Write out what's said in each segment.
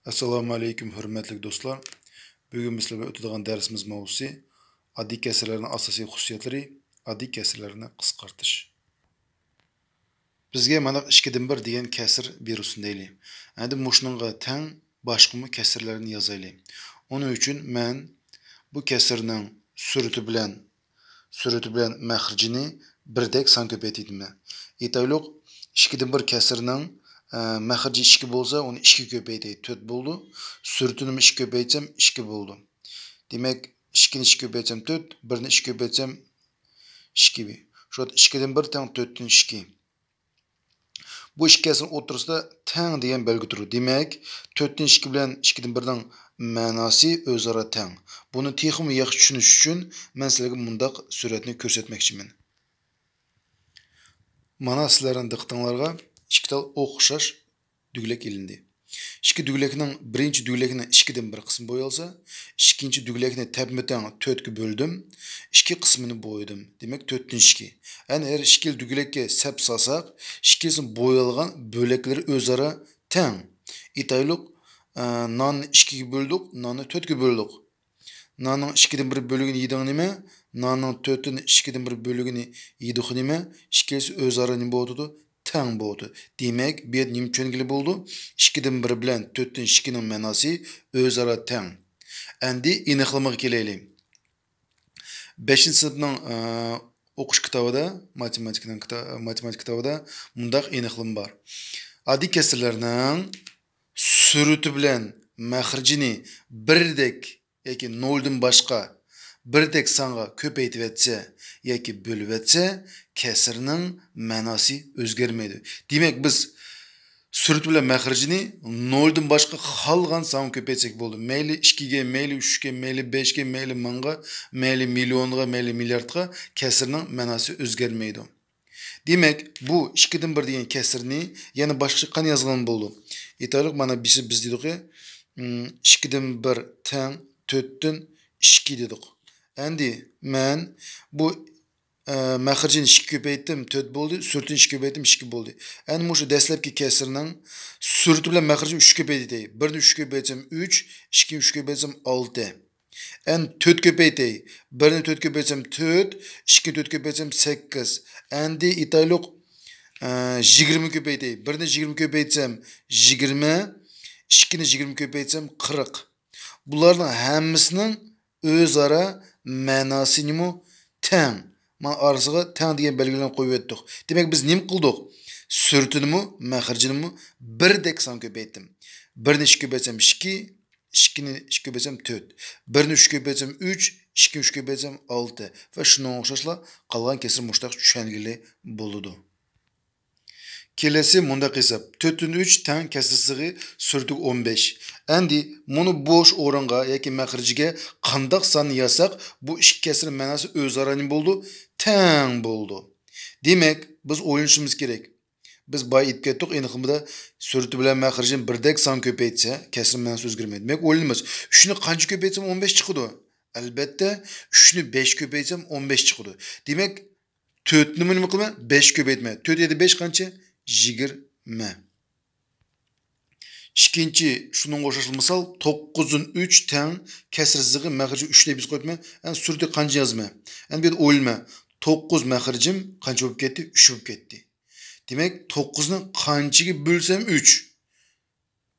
Assalamu alaykum hürmetli dostlar. Bugün bizlerle ötüdüğün dersimiz mavzusu addi kesirlerin asosiy xususiyatlari, addi kesirlerini qisqartish. Bizga mana 2/1 degan kesir berilsin deyli. Endi mushunga teng boshqa kesirlarni yozayli. Onun uchun men bu kesirning surati bilan maxrijini birdek san ko'paytirdim. Aytaylik 2/1 kesirning maxriji 2 bo'lsa, uni 2 ko'paytirib 4 bo'ldi. Suratini 2 ko'paytsam 2 bo'ldi. Demak, 2 ni 2 ko'paytsam 4, 1 ni 2 ko'paytsam 2. Shu 2/1 teng 4 dan 2. Bu ikki kesirning o'rtasida teng degan belgi turadi. Demak, 4 dan 2 bilan 2/1 ning ma'nosi o'zaro teng. Buni texnik yaxshi tushunish uchun men sizlarga bundaq suratni ko'rsatmoqchiman. Mana sizlarning diqqatingizga ikki tal o'xshash düglek ilindi. İki düglekning birinchi düglekning 2/1 qismi bo'yalsa, ikkinchi düglekni tepmeten 4 ga böldüm, 2 qismini bo'ydim. Demak 4 dan 2. Yani her ikki düglekka sep salsak, ikkisini bo'yalgan bo'laklari o'zaro teng. Aytaylik, nonni 2 ga böldük, nonni 4 ga böldük. Nonning 2/1 bölügini yeding nima? Nonning 4 ni 2/1 bölügini yedik nima? Ikkisi o'zaro nima bo'ldi? Teng bo'ldi. Demak, bu yer nima tushungili bo'ldi? 2/1 bilan 4 dan 2 ning ma'nosi o'zaro teng. Endi aniqlamaga kelaylik. 5-sinfning o'qish kitobida, matematik kitobida mundaq aniqlam bor. Addiy kesirlarning surati bilan maxrijini birdek yoki 0 dan boshqa birdek songa ko'paytirib etsa yoki bo'lib etsa, kesirning ma'nosi o'zgarmaydi. Demak, biz surat bilan maxrijini 0 dan boshqa xolgan son ko'paytsak bo'ldi. Mayli 2 ga, mayli 3 ga, mayli 5 ga, mayli 1000 ga, mayli millionga, mayli milliardga kesirning ma'nosi o'zgarmaydi. Demak, bu 2/1 degan kesirni yana boshqa qanday yozgan bo'ldi? Aytaylik, mana biz dedik, 2/1 teng 4 dan 2 dedik. Endi men bu maxrijini 2 ko'paytdim, 4 bo'ldi, suratini 2 ko'paytdim, 2 bo'ldi. Endi mushu dastlabki kesirning surati bilan maxrijini 3 ko'paytay. 1 ni 3 ko'paytsam 3, 2 ni 3 ko'paytsam 6. Endi 4 ko'paytay. 1 ni 4 ko'paytsam 4, 2 ni 4 ko'paytsam 8. Endi aytaylik 20 ko'paytay. 1 ni 20 ko'paytsam 20, 2 ni 20 ko'paytsam 40. Bularning hammasining o'zaro ma'nosi nima? Teng. Mana orasiga teng degan belgilarni qo'yib o'tdik. Demak, biz nima qildik? Suratini, maxrijini birdek son ko'paytdim. 1 ni 2 ko'paytsam 2, 2 ni 2 ko'paytsam 4. 1 ni 3 ko'paytsam 3, 2 ni 3 ko'paytsam 6. Va shunga o'xshashlar qolgan kesir mushtaq tushungili bo'ladi. Kelesi mundaq hesap. 4 dan 3 teng kesir sig'i surati 15. Endi buni bo'sh o'ringa yoki maxrijiga qandoq son yasak, bu ikki kesir ma'nosi o'zaro nima bo'ldi? Teng bo'ldi. Demak, biz o'ylanishimiz kerak. Biz boya aytib ketdik, aniqligida surati bilan maxrijini birdek son ko'paytsa, kesir ma'nosi o'zgarmaydi. Demak, o'ylaymiz. 3 ni qancha ko'paytsam 15 chiqadi? Albatta, 3 ni 5 ko'paytsam 15 chiqadi. Demak, 4 ni nima qilma? 5 ko'paytma. 4 7 5 qancha? 20. İkinci şunun qo'shilish misol 9 dan 3 teng kesir sig'i maxriji 3 deb biz qo'yibmi? Yani surati qancha yozma. Endi bu yerda o'ylama. 9 maxrijim qancha bo'lib ketdi? 3 bo'lib ketdi. Demak, 9 ni qanchaga bo'lsam 3.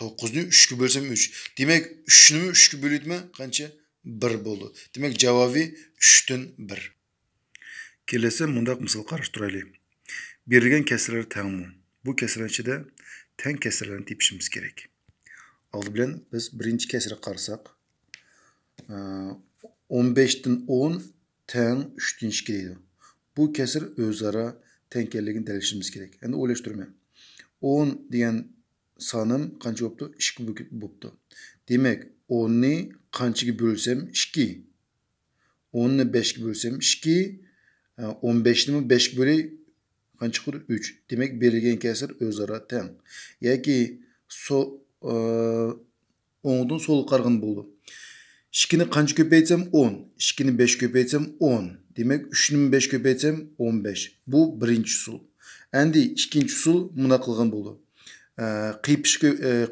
9 ni 3 ga bo'lsam 3. Demak, 3 ni 3 ga bo'litma qancha? 1 bo'ldi. Demak, javobi 3 dan 1. Kelasi mundaq misol qarashtiraylik. Berilgan kesirlar tengmi? Bu kesirlar ichida teng kesirlarni tepishimiz kerak. Oldi bilan biz birinchi kesirga qarasak, 15 dan 10 teng 3 dan 2 deydi. Bu kesir o'zaro tengligini dalilashimiz kerak. Endi o'ylashtirma. 10 degan sonim qancha bo'libdi? 2 bo'libdi. Demak, 10 ni qanchaga bo'lsam 2. 10 ni 5 ga bo'lsam 2, 15 ni 5 ga bo'lay qancha chiqadi? 3. Demak, berilgan kesir o'zaro teng. Yoki o'ngdan so'lga qarag'an bo'ldi. 2 ni qancha ko'paytsam 10, 2 ni 5 ko'paytsam 10. Demak, 3 ni 5 ko'paytsam 15. Bu birinchi usul. Endi ikkinchi usul buna qilgan bo'ldi.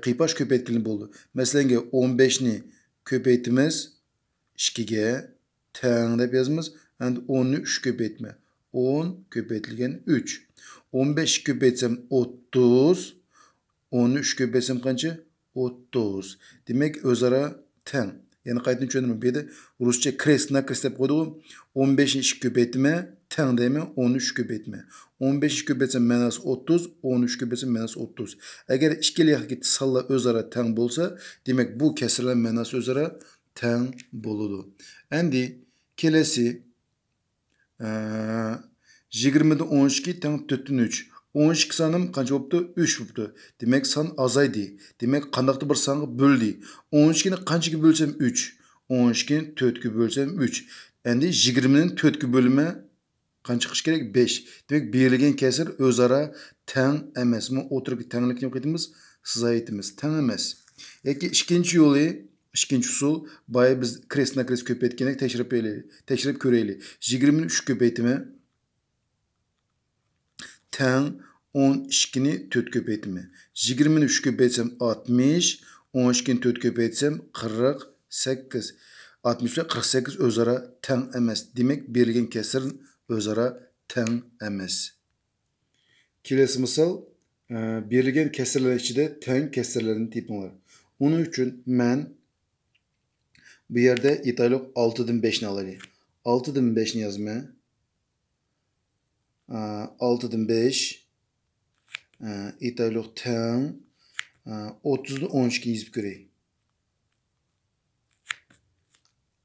qiypash ko'paytgani bo'ldi. Masalan, 15 ni ko'paytimiz 2 ga teng deb yozamiz. Endi 10 ni 3 ko'paytma. 10 ko'paytilgan 3. 15 ko'paytsam 30. 10 ni 3 ko'paytsam qancha? 30. Demak, o'zaro teng. Yani qaytini tushundim. Bu yerda ruscha krest-nakrest deb qo'ydik. 15 ni 2 ko'paytma teng deymi? 10 ni 3 ko'paytma. 15 ni ko'paytsam minus 30, 10 ni 3 ko'paytsam minus 30. Agar ikkili yoqdagi sonlar o'zaro teng bo'lsa, demak bu kasrlar ma'nosi o'zaro teng bo'ladi. Endi kelasi 20 dan 12 teng 4 3. 12 sonim qancha bo'libdi? 3 bo'libdi. Demak, son azaydi. Demak, qandaqdir bir songa bo'ldi. 12 ni qanchaga bo'lsam 3. 12 ni 4 ga bo'lsam 3. Endi 20 ni 4 ga bo'lma qancha chiqish kerak? 5. Demak, berilgan kasr o'zaro teng emasmi? O'tirib tenglikni yo'qotamiz, siz aytamiz, teng emas. Yoki ikkinchi yo'li, ikkinchi usul, boya biz krest-nakrest ko'paytganlik tekshirib ko'raylik. 20 ni 3 ko'paytma teng 12 ni 4 ko'paytma. 20 ni 3 ko'paytsam 60, 12 ni 4 ko'paytsam 48. 60 ve 48 o'zaro teng emas. Demak, berilgan kasr o'zaro teng emas. Kelasi misol, berilgan kasrlar ichida teng kasrlarni topinglar. Uning uchun men bu yerda italiq 6 dan 5 ni alaylik. 6 dan 5 ni yozma. 6 dan 5 italiq teng 30 dan 12 yazib ko'raylik.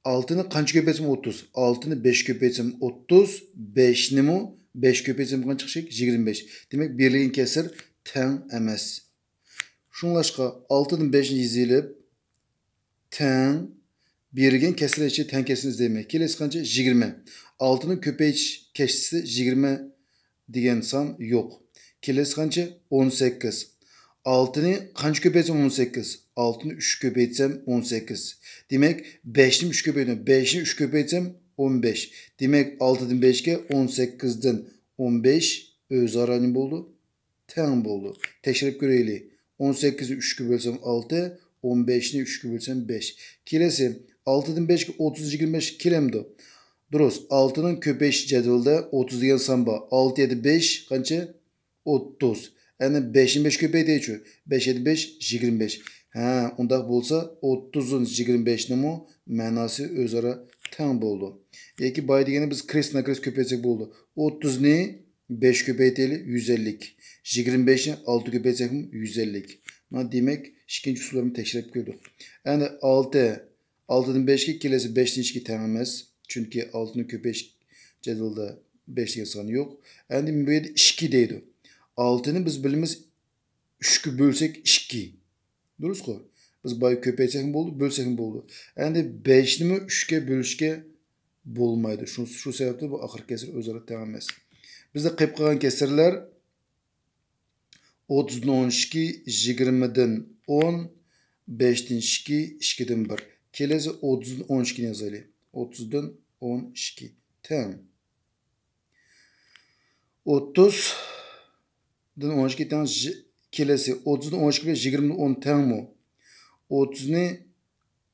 6 ni qancha ko'paytsam 30. 6 ni 5 ko'paytsam 30. 5 ni mi? 5 ko'paytsam qancha chiqacak? 25. Demak, berilgan kasr teng emas. Shunlashqa 6 dan 5 ni yozilib teng berilgan kasrlar ichida teng kasrni izlayman. Kelasi qancha? 20. 6 ni ko'payish kasrisi 20 degan son yo'q. Kelasi qancha? 18. 6 ni qancha ko'paytsam 18. 6 ni 3 ko'paytsam 18. Demak, 5 ni 3 ko'paytsam, 5 ni 3 ko'paytsam 15. Demak, 6 dan 5 ga 18 dan 15 o'zaro nima bo'ldi? Teng bo'ldi. Tekshirib ko'raylik. 18 ni 3 ga bo'lsam 6, 15 ni 3 ga bo'lsam 5. Kelasi 6 dan 5 ga 30 25 kelamdi. Durust. 6 ning ko'payish jadvalida 30 degan son bor. 6 7 5 qancha? 30. Yani 5 ni 5 ko'paytirchi. 5 7 5 25. Ha, undaq bo'lsa 30 dan 25 nimi ma'nosi o'zaro teng bo'ldi. Yoki boy degani biz krest-nakrest ko'paytsak bo'ldi. 30 ni 5 ko'paytaylik 150. 25 ni 6 ko'paytsak 150. Mana demak, ikkinchi usullarni tekshirib ko'rdik. Endi 6 dan 5 ga kelasi 5 ni 2 teng emas. Çünkü 6 ni ko'payish jadvalida 5 degan son yo'q. Endi bu yerda 2 deydi. 6 ni biz bilamiz 3 ga bo'lsak 2. Durustku? Biz boy ko'paytsak bo'ldi, bo'lsak bo'ldi. Endi 5 ni 3 ga bo'lishga bo'lmaydi. Shu sababdan bu oxirgi kasr o'zaro teng emas. Bizda qolib qolgan kasrlar 30 dan 12, 20 dan 10, 5 dan 2, 2 dan 1. Kelasi 30 dan 12 ni yozaylik. 30 dan 12 teng. 30 dan 12 teng. Kelasi 30 dan 12 ve 20 dan 10 teng mi? 30 ni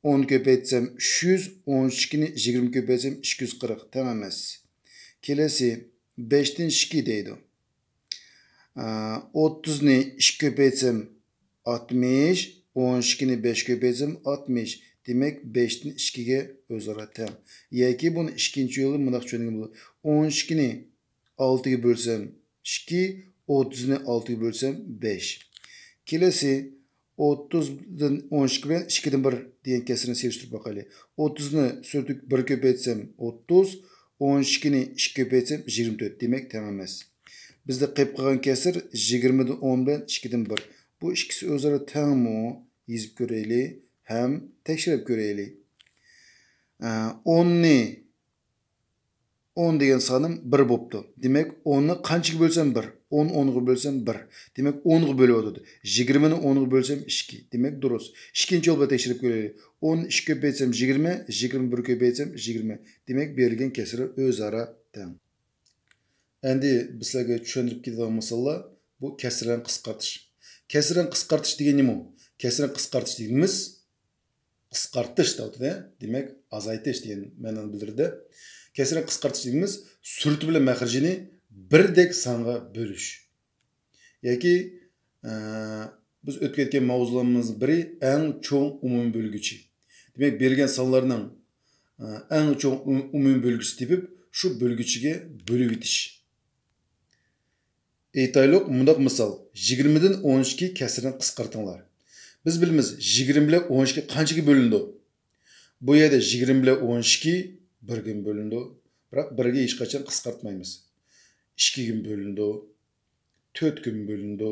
10 ko'paytsam 300, 12 ni 20 ko'paytsam 240 teng emas. Kelasi 5 dan 2 deydi. 30 ni 2 ko'paytsam 60, 12 ni 5 ko'paytsam 60. Demek 5 dan 2 ga o'zaro teng. Yoki buni ikkinchi yo'li bunday tushungan bo'ladi. 12 ni 6 ga bo'lsam 2, 30 ni 6 ga bo'lsam 5. Kelasi 30 dan 12 bilan 2 dan 1 degan kasrni selishtirib bakalım. 30 ni sürtük 1 ko'paytsam 30, 12 ni 2 ko'paytsam 24. Demek teng emas. Bizde qolib qolgan kasr 20 dan 10 bilan 2 dan 1. Bu ikkisi o'zaro tengmi? Yozib ko'raylik. Hem tekshirib ko'raylik. 10 ni 10 degan sonim 1 bo'pti. Demak, 10 ni qanchaga bo'lsam 1. 10 10 ga bo'lsam 1. Demak, 10 ga bo'lib o'tadi. 20 ni 10 ga bo'lsam 2. Demak, durust. Ikkinchi yo'l bilan tekshirib ko'raylik. 10 2 ko'paytsam 20, 21 ko'paytsam 20. Demak, berilgan kasr o'zaro teng. Endi bizlarga tushuntirib ketadigan misollar bu kasrlarni qisqartirish. Kesren qisqartish degan nima? Kesren qisqartish deganimiz qisqartish deydi. Demak, azaytish degan ma'noni bildiradi. Kesren qisqartish deganimiz surati bilan maxrijini birdek songa bo'lish. Yoki biz o'tib ketgan mavzularımızın biri eng cho'ng umumiy bo'lgüchi. Demak, berilgan sonlarning eng cho'ng umumiy bo'lgüchisi tepib, shu bo'lgüchiga bo'lib o'tish. Aytaylik, mundaq misol, 20 dan 12 kesrini qisqartinglar. Biz bilamiz, 20 bilan 12 qanchaga bo'lindi? Bu yerda 20 bilan 12 birga bo'lindi. Biroq birga hech qachon qisqartmaymiz. 2 ga bo'lindi, 4 ga bo'lindi.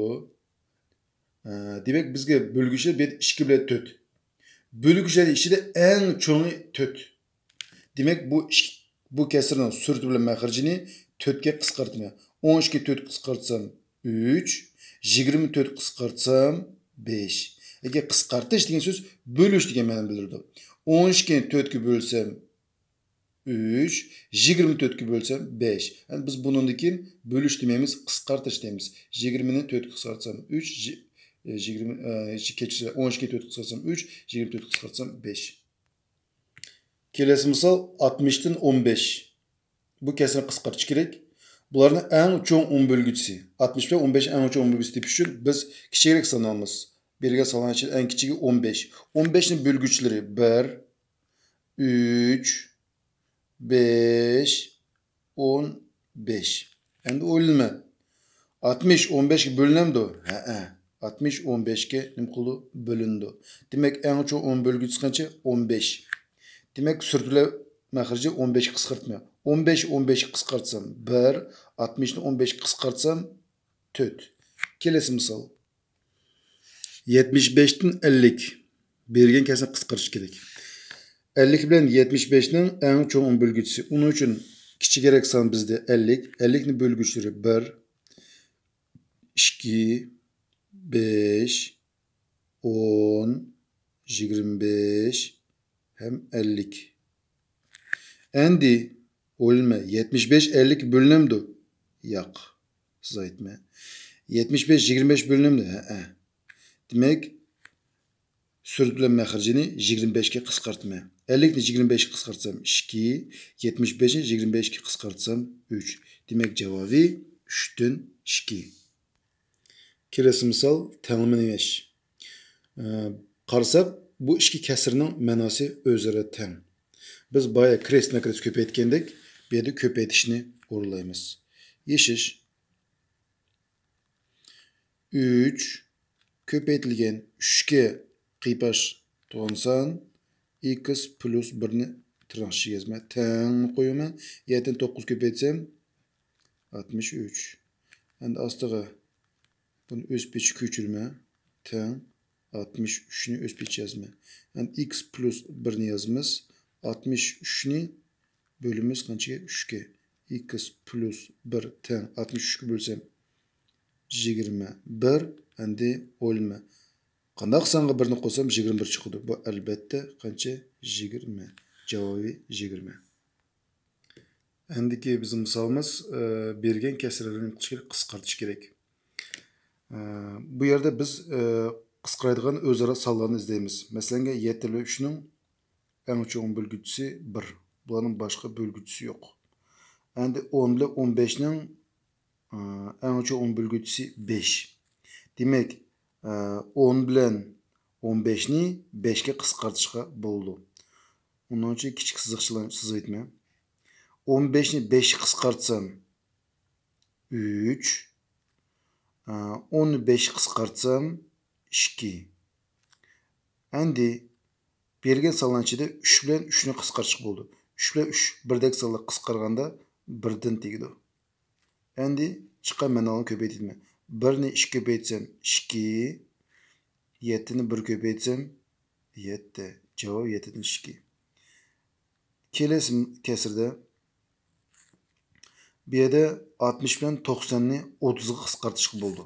Demek bizge bölgüçler 2 bilen 4. Bölgüçlerin içinde en çoğu 4. Demek bu kesirinin surati bilen maxrijini 4'ge qisqartmaya. 12 4 qisqartsam 3, 24 qisqartsam 5. Eğer qisqartish degan söz bölüş degan ma'noni bildirdi. 12'ni 4'ge bölsem 3, 24'ge bölsem 5. Yani biz bunundakin bölüş dememiz qisqartish deymiz. 20'ni 4 qisqartsam 3, 12 4 qisqartsam 3, 24 qisqartsam 5. Kelesi misal 60'dan 15. Bu kesrini qisqartish kerak. Bularning eng cho'ng 10 bo'lgüchisi. 60 bilan 15 eng cho'ng bo'lgüchisi tepish uchun biz kichikroq sanamiz. Bergan sonlar için eng kichigi 15. 15ning bo'lgüchilari 1, 3, 5, 15. Endi o'ylanma. 60 15 ga bo'linamdi. Ha. 60 15'ge nima qildi? Bölündü. Demek en çok 10 bölgüsü qancha? 15. Demek suratilar maxriji 15 qisqartma. 15 15 qisqartsam 1, 60 ni 15 qisqartsam 4. Kelesi misal. 75 dan 50. Bergan kesini qisqartish kerak. 50 bilan 75 ning eng cho'ng 10 bölgüsü. Onun için kichikroq son bizde 50. 50 ni bölgüchlari 1, 2, 5, 10, 25 hem 50. Endi o'lma 75 50 bölünemdi. Yo'q. Siz aytma. 75 25 bölünemdi. Ha. Demek surati bilan maxrijini 25 ga qisqartma. 50 ni 25 ga qisqartsam 2, 75 ni 25 ga qisqartsam 3. Demek cevabı 3'ten 2. Kelesi misal tengminiş. Qarasak bu iki kesirning ma'nosi o'zaro teng. Biz boya krestna krest ko'paytgandek, bu yerda ko'paytishni o'rlaymiz. Yeshish 3 ko'paytilgan 3 ga qiypash to'g'onsan x plus 1 ni tirnaqcha yozma teng qo'yaman. 7 9 ko'paytsam 63. Endi ostiga bunu öz peçi köçürme. Teng 63'ni öz peçi yazma. Yani x plus 1'ni yazmamız. 63'ni bölümümüz kançıya 3'ge. X plus 1 teng 63'ge bölsem 21. Endi olma. Qandaq songa 1'ni qo'sam 21 chiqadi. Bu albatta qancha? 20. Javobi 20. Endiki bizim misolimiz bergan kesirlarni qisqartish kerak. Bu yerde biz qisqaradigan o'zaro sonlarni izlaymiz. Masalan, 7 ile 3'ning eng cho'ng bo'lgüchisi 1. Bularning boshqa bo'lgüchisi yo'q. Endi 10 ile 15'ning eng cho'ng bo'lgüchisi 5. Demek 10 bilan 15'ni 5 ga qisqartishga bo'ldi. Onun için kichik siziqchalarni chizaytman. 15'ni 5 qisqartsam 3. 15 qisqartsam 2. Endi bergan sonlar ichida 3 bilan 3 ni qisqartish bo'ldi. 3 bilan 3 birdek sonlar qisqarganda 1 dan tegdi. Endi chiqqan ma'noni ko'paytirman. 1 ni 2 ko'paytsam 2, 7 ni 1 ko'paytsam 7. Javob 7 dan 2. Kelesi kesirde bu yerda 60 bilan 90 ni 30 ga qisqartishga bo'ldi.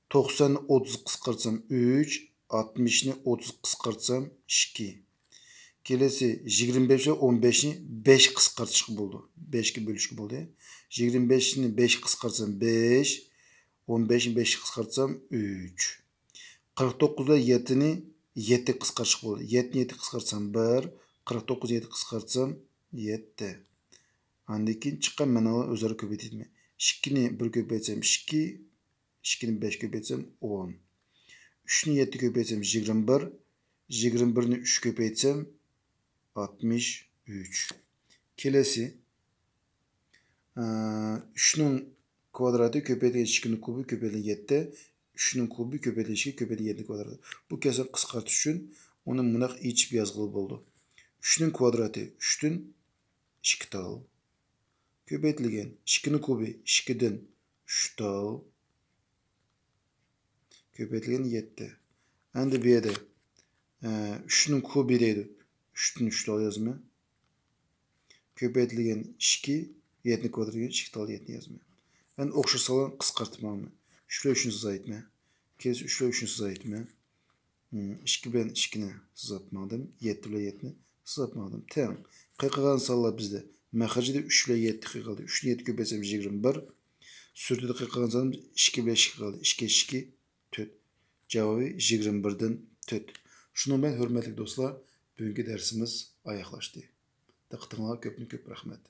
90 ni 30 qisqartsam 3, 60 ni 30 qisqartsam 2. Kelesi 25 ve 15 ni 5 qisqartishga bo'ldi. 5 ga bölüşke bo'ldi. 25 ni 5 qisqartsam 5, 15 ni 5 qisqartsam 3. 49 ile 7'ni 7 kıskarçık oldu. 7'ni 7 kıskartsam 1, 49 7 kıskartsam 7. Andikin çıkan menalar özleri köpeytme. 2'ni 1 köpeytsem 2, 2'ni 5 köpeytsem 10. 3'ni 7 köpeytsem 21, 21'ni 3 köpeytsem 63. Kelesi 3'nün kvadratı köpeytilen 2'nin kubu köpeytilen 7. 3'nün kubu köpeytilen 2 köpeytilen 7 kvadratı. Bu kesir kıskart üçün onun mınaq içip yazgılı oldu. 3'nün kvadratı 3'tün 2 tal. Köpeytilen 2'nin kubu 2'den 3 tal. Köpeytilen 7. Endi bu yerda 3'nün kubu deydi. 3'tün 3 tal yazma. Köpeytilen 2, 7'ni kvadratı 2 tal 7'ni yazma. Endi o'xshasalar qisqartmaqmi. 3 ile 3'ni sizaytma. Kelesi 3 ile 3'ni sizaytma. 2 bilan 2'ni sizatmadım. 7 ile 7'ni sizatmadım. Tamam. Qayqagan sonlar bizde məxrəcdə 3 ile 7 qaldı. 3 ile 7 köpəysəm 21. Sürtüdə qayqagan sonlar 2 ile 2 qaldı. 2 2 4. Cavabı 21'den 4. Şunu ben hörmətli dostlar, bugünkü dərsimiz ayaqlaşdı. Diqqətinizə köp rəhmət.